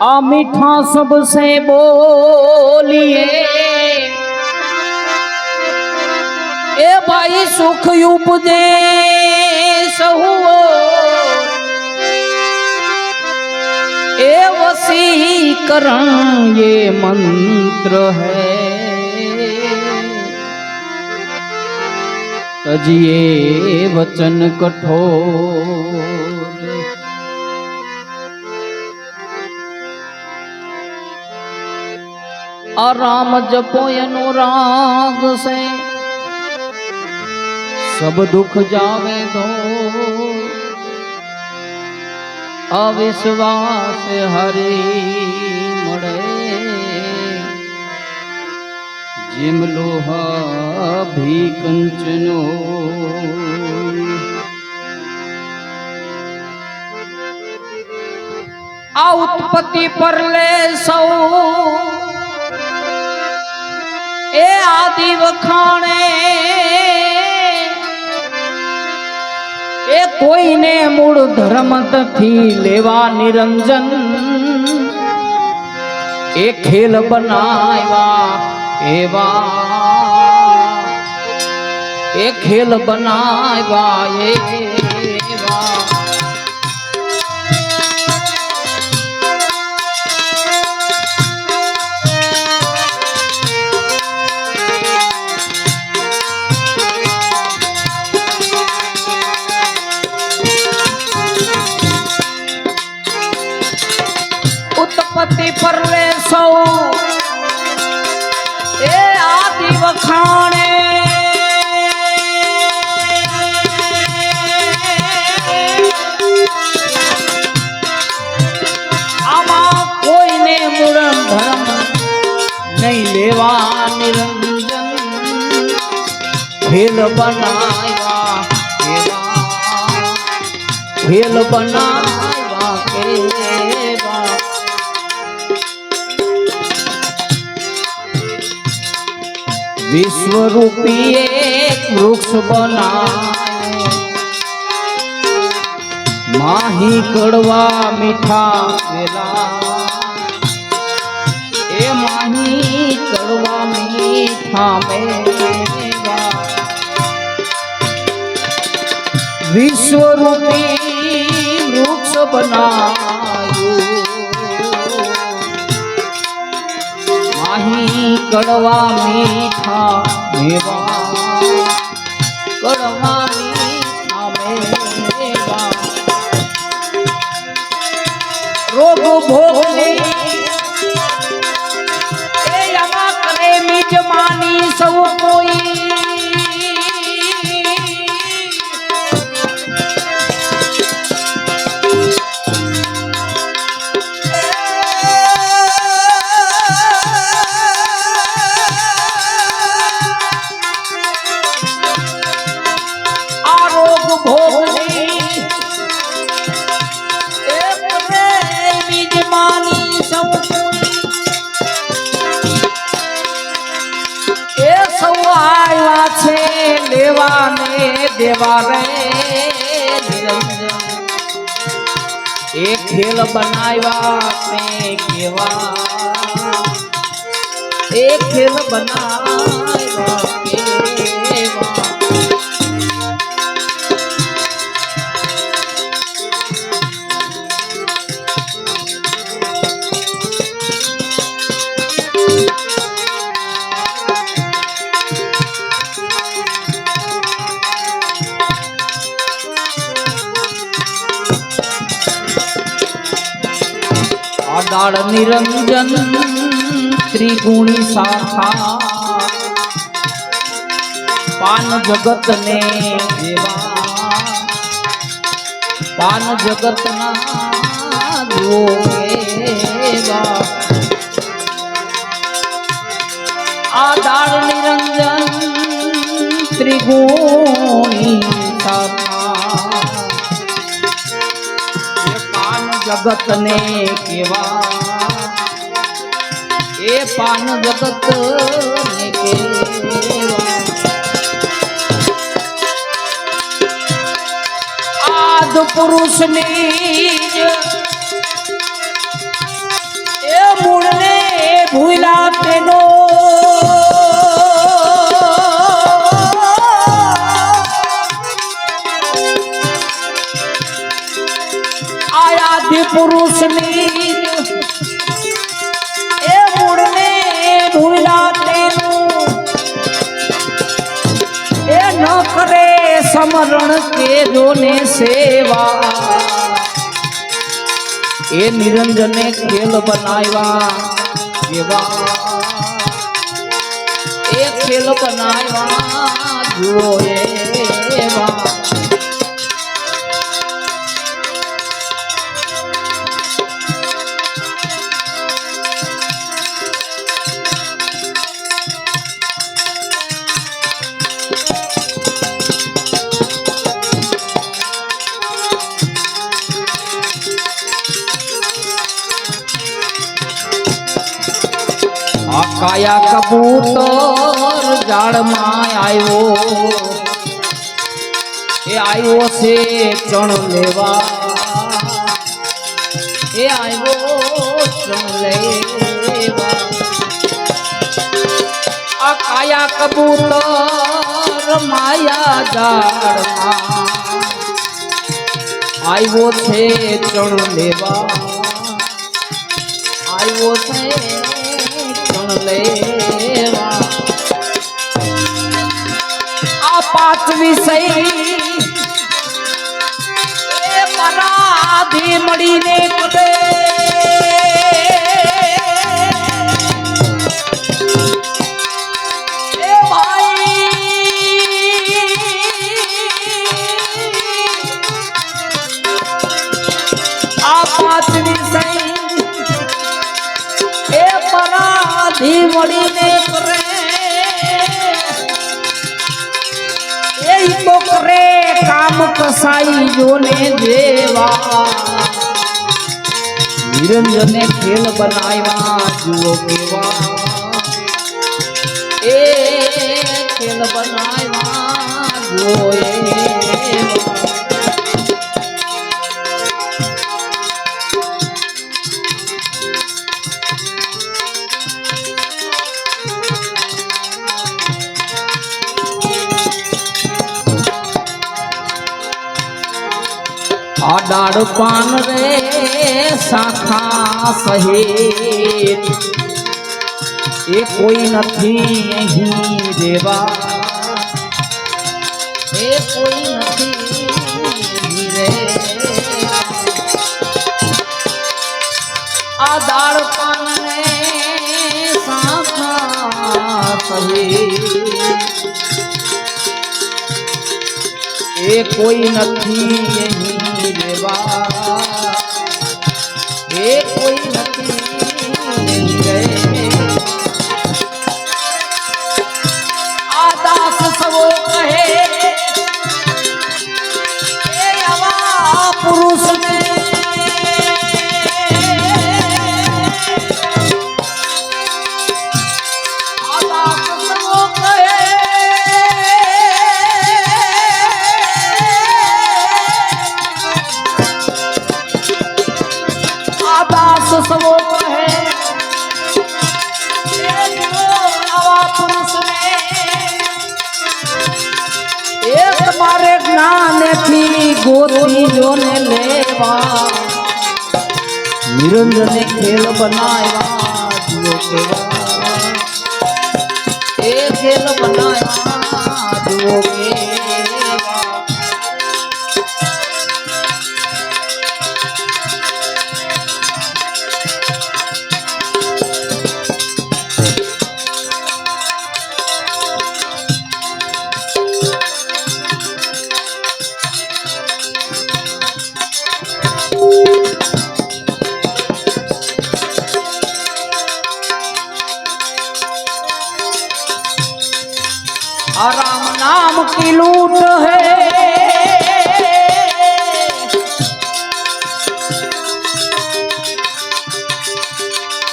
आ मीठा सबसे बोलिए ए भाई सुख उपदेश हुओ ए वशीकरण ये मंत्र है तजिए वचन कठोर आराम जपो अनुराग से सब दुख जावे दो अविश्वास हरि मड़े जिम लोहा भी कंचनो आ उत्पत्ति पर ले सौ ए आदि वखाणे ए कोई ने मूળ ધર્મ થી લેવા નિરંજન એ ખેલ બનાવ્યા એવા એ ખેલ બનાવ્યા એવા उत्पत्ति पर ले सौ ए आदि वखाणे आमा कोई ने मूળ धर्म नहीं लेवा निरंजन खेल बनाया खेल बनाया केवा विश्व रूपी एक वृक्ष बनाए माही कड़वा मीठा वेला ए माही कड़वा मीठा मेवा विश्व रूपी वृक्ष बनायो माही कड़वा मीठा मेवा कड़वा मीठा मेवा रोग भोगली ए यमा करे मिजमानी सब कोई देवा रे एक खेल बनाया ने केवा एक खेल बनाया केवा डाल निरंजन त्रिगुणी शाखा पान जगत ने देवा पान जगत ना देवा आ डाल निरंजन त्रिगुणी शाखा जगत ने केवा ए पान जगत ने केवा आद पुरुष नीज પુરુષની એ મૂળને ભૂલા તેનું એ ન કરે સમરણ કે જોને સેવા એ નિરંજને ખેલ બનાવ્યા જેવા એ ખેલ બનાવ્યા જુઓ એવા કાયા કબૂતર ઝાડમાં આવ્યો એ આવ્યો છે ચણ લેવા એ આવ્યો ચણ લેવા આ કાયા કબૂતર માયા ઝાડમાં આવ્યો છે ચણ લેવા આવ્યો છે લેવા આ પાંચ વિષય એ પરાધી મળીને કરે એ ભાઈ આ પાંચ વિષય એ પરાધી મળીને કરે એ તો કરે કામ કસાઈ જોને જેવા નિરંજને ખેલ બનાવ્યા જુઓ કેવા એ ખેલ બનાવ્યા જુઓ આ ડાળ પાન રે શાખા સહેત એ કોઈ નથી અહીં રેવા એ કોઈ નથી રે આ ડાળ પાન રે શાખા સહેત એ કોઈ નથી અહીં એ કોઈ નથી આ દાસ સવો કહે એ આવા પુરુષને આ દાસ સવો કહે સવો કહે આવા પુરુષને એ તમારે જ્ઞાનથી ગોતી જોને લેવા નિરંજને ખેલ બનાવ્યા જુઓ કેવા એ ખેલ બનાવ્યા જુઓ કેવા राम नाम की लूट है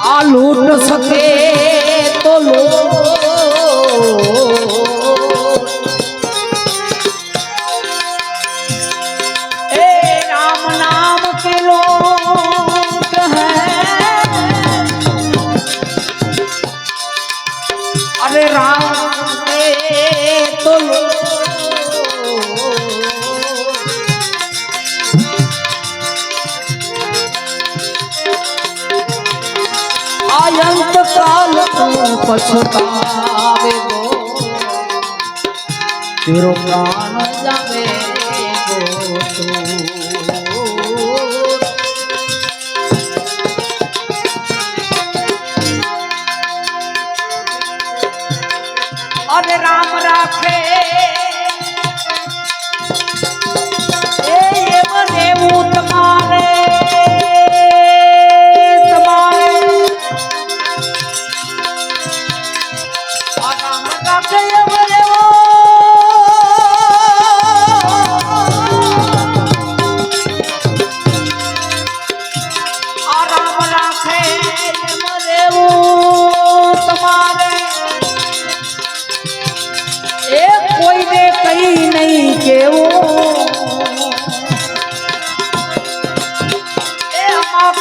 आ लूट सके तो लो ए राम नाम की लूट है अरे राम तो लो आयंत काल तू पछतावे गो तेरो प्राण जावे गो तू अरे राम राखे ए मने तुम्हारे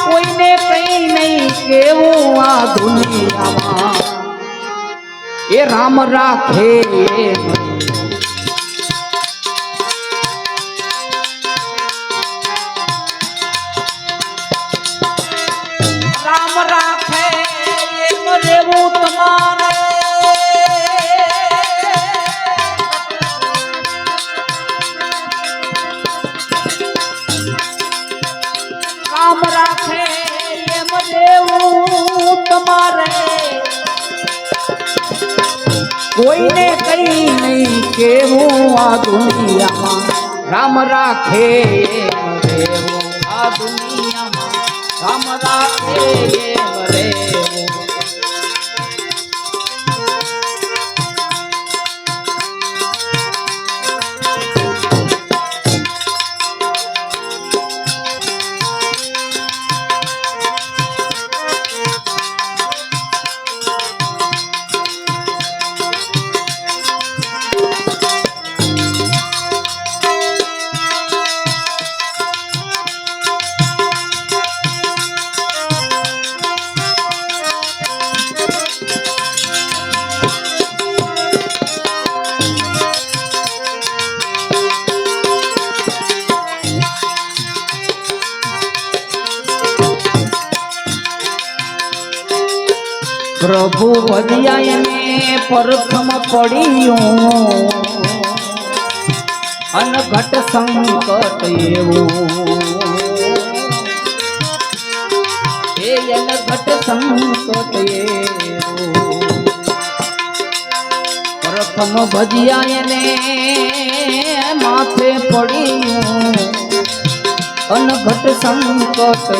કોઈને કઈ નહીં કેવું આ દુનિયામાં એ રામ રાખે રામ રાખે એમ રહેવું તમારે રામ રાખે એમ રહેવું તમારે કોઈને કઈ નહીં કેવું આ દુનિયામાં રામ રાખે એમ રહેવું આ દુનિયામાં રામ રાખે એમ રહેવું प्रभु वदिया ने प्रथम पड़ियों अनघट संकट अनघट संकट प्रथम भजिया ने माथे पड़ियों अनघट संकट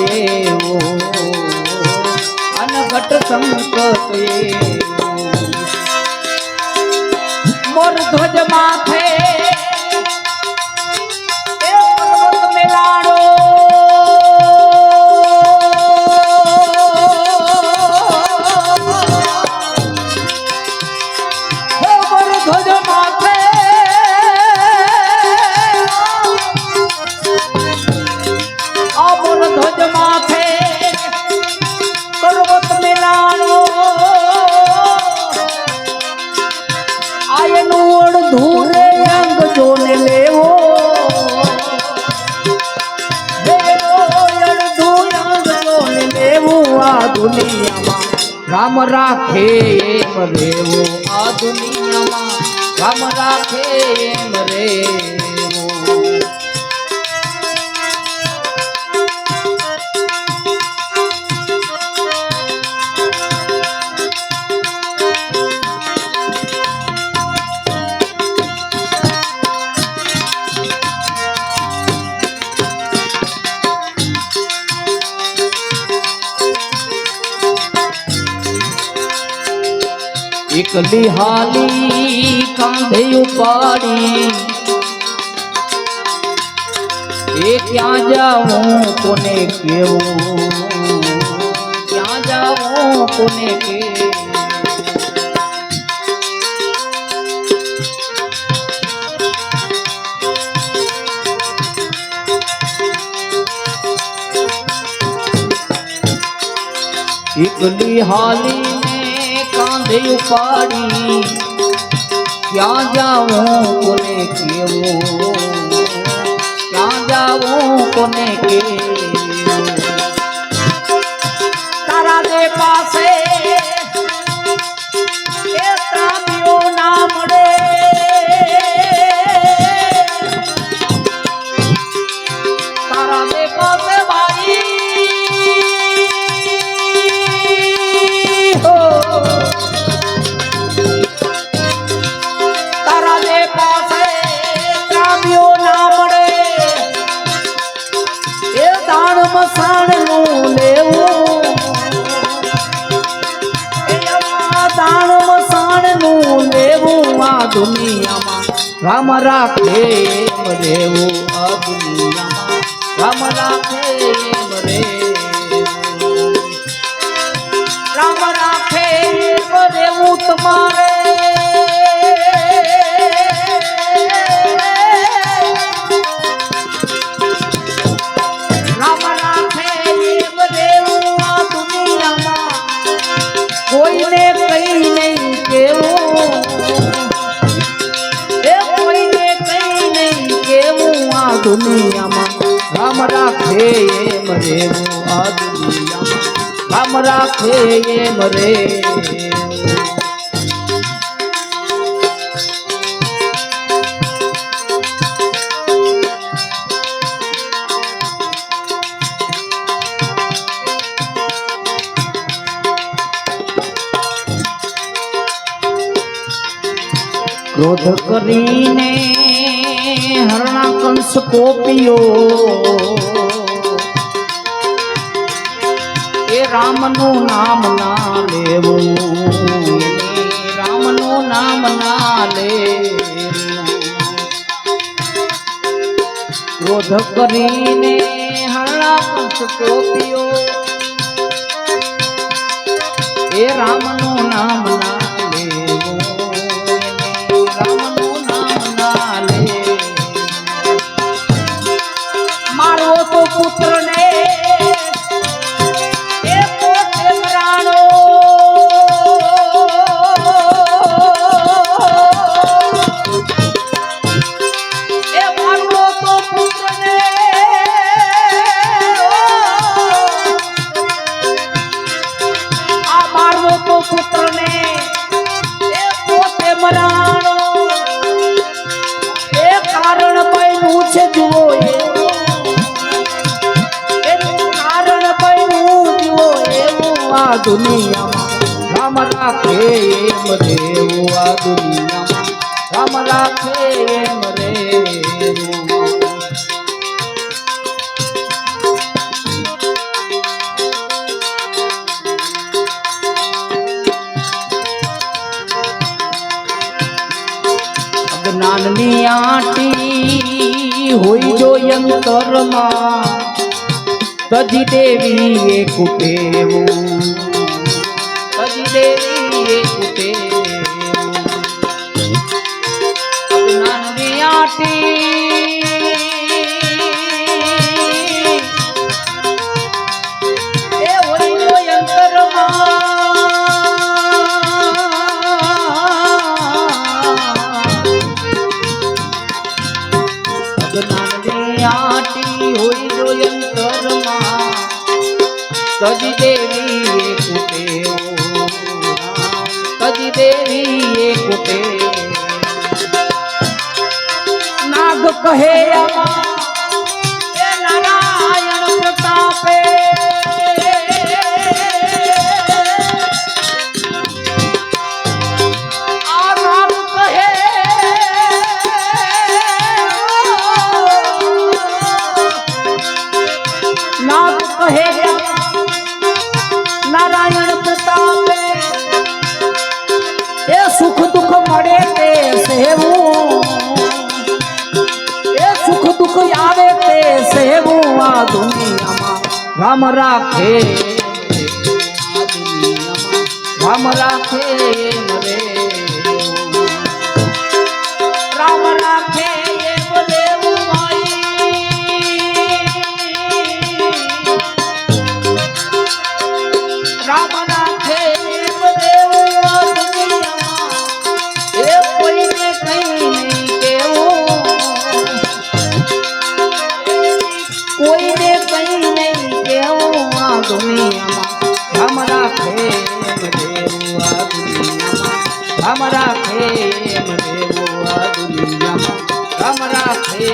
अनघट संकट मोर ध्वज माथे पर्वत मिलाड़ो मोर ध्वज माथे मोर ध्वज माथे पर्वत मिलानो आयनु अड़धूरे अंग जोने लेवो अड़धूरे अंग जोने लेवो आ दुनिया मा राम राखे एम रेवो आ दुनिया मा राम राखे एम रेवो एकली हाली कांधे उपाड़ी क्या जाऊं कोने केवूं क्या जाऊं कोने के एकली हाली कांधे उपाड़ी क्या जाऊं कोने केवो क्या जाऊं कोने के तारा दे પાસે એ ત્રાંબીઓ ના મળે તારા દે પાસે ભાઈ હો તારા દે પાસે ત્રાંબીઓ ના મળે એ દાણ મસાણ નું લેવું દાણ મસાણ નું લેવું આ દુનિયામાં રામ રાખે એમ રેવું આ દુનિયામાં રામ રાખે એમ રેવું રામ રાખે એમ રેવું તમારે રામ રાખે એમ રેવું આ દુનિયામાં કોઈને કઈ નહીં કેવું એ કોઈને કઈ નહીં કેવું આ દુનિયામાં રામ રાખે એમ રેવું આ દુનિયામાં રામ રાખે એમ રેવું ક્રોધ કરીને હરણા કંસ કોપિયો એ રામનું નામ ના લેવું રામનું નામ ના લેવું ક્રોધ કરીને હરણા કંસ કોપિયો એ રામનું નામ ના પુત્ર ને એ પોતે મરાણો એ મારવો તો પુત્ર ને આ મારવો તો પુત્ર ને એ પોતે મરાણો એ કારણ બન્યું છે જુઓ દુનિયામાં રામ રાખે એમ રેવું આ દુનિયામાં રામ રાખે એમ રેવું અજ્ઞાનની આંટી હોય જો અંતરમાં તજી દેવી એ કુટેવું તજી દેવી એ કુટેવું અજ્ઞાનની આંટી એ હોય અંતરમાં અજ્ઞાનની આંટી હોય જો અંતરમાં તજી દેવી એ કુટેવો તજી દેવી એ કુટે નાગ કહે આમાં એ નારાયણ પ્રતાપે આ નાગ કહે નાગ કહે નારાયણ પ્રતાપે એ સુખ દુઃખ મળે તે સેવું એ સુખ દુઃખ આવે તે સેવું આ દુનિયામાં રામ રાખે આ દુનિયામાં રામ રાખે એમ રેવું રામ રાખે એમ રેવું રામ રાખે એમ રેવું આ દુનિયામાં એ કોઈને કઈ નહીં કેવું કોઈને કઈ નહીં કેવું આ દુનિયામાં રામ રાખે રામ રાખે એમ રેવું આ દુનિયામાં રામ રાખે